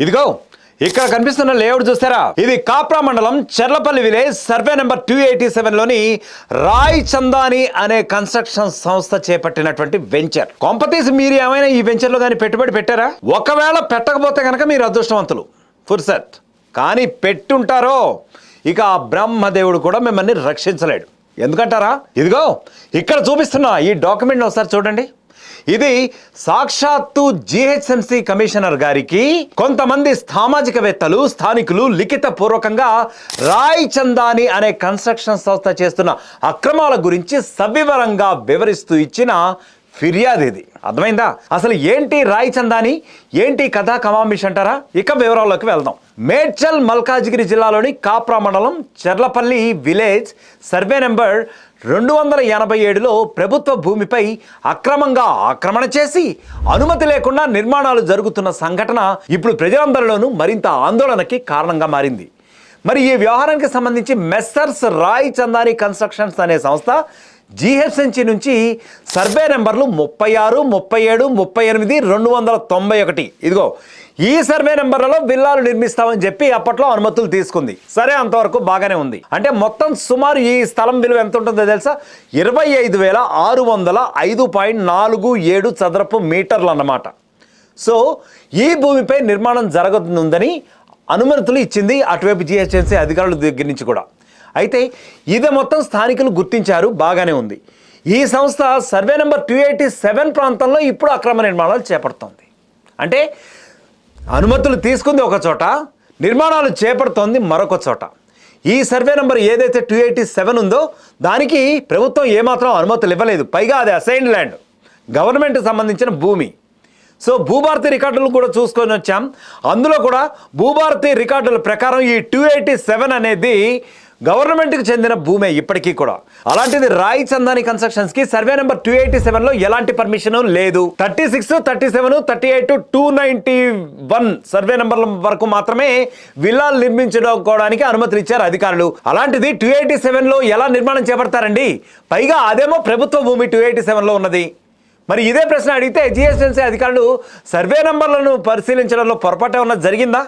ఇదిగో ఇక్కడ కనిపిస్తున్న లేఅవుట్ చూస్తారా, ఇది కాప్రా మండలం చెర్లపల్లి విలేజ్ సర్వే నెంబర్ 287 లోని రాయ్ చందాని అనే కన్స్ట్రక్షన్ సంస్థ చేపట్టినటువంటి వెంచర్. కొంపతీసి మీరు ఏమైనా ఈ వెంచర్ లో కానీ పెట్టుబడి పెట్టారా? ఒకవేళ పెట్టకపోతే కనుక మీరు అదృష్టవంతులు, ఫుర్సత్. కానీ పెట్టుంటారో ఇక ఆ బ్రహ్మదేవుడు కూడా మిమ్మల్ని రక్షించలేడు. ఎందుకంటారా? ఇదిగో ఇక్కడ చూపిస్తున్నా ఈ డాక్యుమెంట్ ఒకసారి చూడండి. ఇది సాక్షాత్తు జిహెచ్ఎంసి కమిషనర్ గారికి కొంతమంది సామాజికవేత్తలు, స్థానికులు లిఖిత పూర్వకంగా రాయ్ చందాని అనే కన్స్ట్రక్షన్ సంస్థ చేస్తున్న అక్రమాల గురించి సవివరంగా వివరిస్తూ ఇచ్చిన ఫిర్యాదు ఇది. అర్థమైందా? అసలు ఏంటి రాయ్ చందాని, ఏంటి కథా కమామిష్ అంటారా? ఇక వివరాల్లోకి వెళ్దాం. మేడ్చల్ మల్కాజిగిరి జిల్లాలోని కాప్రా మండలం చెర్లపల్లి విలేజ్ సర్వే నెంబర్ 287లో ప్రభుత్వ భూమిపై అక్రమంగా ఆక్రమణ చేసి అనుమతి లేకుండా నిర్మాణాలు జరుగుతున్న సంఘటన ఇప్పుడు ప్రజలందరిలోనూ మరింత ఆందోళనకి కారణంగా మారింది. మరి ఈ వ్యవహారానికి సంబంధించి మెస్సర్స్ రాయ్ చందాని కన్స్ట్రక్షన్స్ అనే సంస్థ జిహెచ్ఎంసి నుంచి సర్వే నెంబర్లు 36, 37, 38, 291 ఇదిగో ఈ సర్వే నెంబర్లలో విల్లాలు నిర్మిస్తామని చెప్పి అప్పట్లో అనుమతులు తీసుకుంది. సరే, అంతవరకు బాగానే ఉంది. అంటే మొత్తం సుమారు ఈ స్థలం విలువ ఎంత ఉంటుందో తెలుసా? 25,605.47 చదరపు మీటర్లు అన్నమాట. సో ఈ భూమిపై నిర్మాణం జరగనుందని అనుమతులు ఇచ్చింది అటువైపు జిహెచ్ఎంసీ అధికారుల దగ్గర నుంచి కూడా. అయితే ఇది మొత్తం స్థానికులు గుర్తించారు, బాగానే ఉంది. ఈ సంస్థ సర్వే నెంబర్ 287 ప్రాంతంలో ఇప్పుడు అక్రమ నిర్మాణాలు చేపడుతోంది. అంటే అనుమతులు తీసుకుంది ఒక చోట, నిర్మాణాలు చేపడుతోంది మరొక చోట. ఈ సర్వే నెంబర్ ఏదైతే 287 ఉందో దానికి ప్రభుత్వం ఏమాత్రం అనుమతులు ఇవ్వలేదు. పైగా అది అసైన్డ్ ల్యాండ్, గవర్నమెంట్కి సంబంధించిన భూమి. సో భూభారతి రికార్డులు కూడా చూసుకొని వచ్చాం. అందులో కూడా భూభారతి రికార్డుల ప్రకారం ఈ 287 అనేది గవర్నమెంట్కి చెందిన భూమే ఇప్పటికీ కూడా. అలాంటిది రాయ్ చందాని కన్స్ట్రక్షన్స్కి సర్వే నెంబర్ 287లో ఎలాంటి పర్మిషన్ లేదు. 36, 37, 38, 291 సర్వే నెంబర్ల వరకు మాత్రమే విల్లాలు నిర్మించుకోవడానికి అనుమతులు ఇచ్చారు అధికారులు. అలాంటిది 287లో ఎలా నిర్మాణం చేపడతారండి? పైగా అదేమో ప్రభుత్వ భూమి 287లో ఉన్నది. మరి ఇదే ప్రశ్న అడిగితే జిహెచ్ఎంసీ అధికారులు సర్వే నెంబర్లను పరిశీలించడంలో పొరపాటు ఏమన్నా జరిగిందా?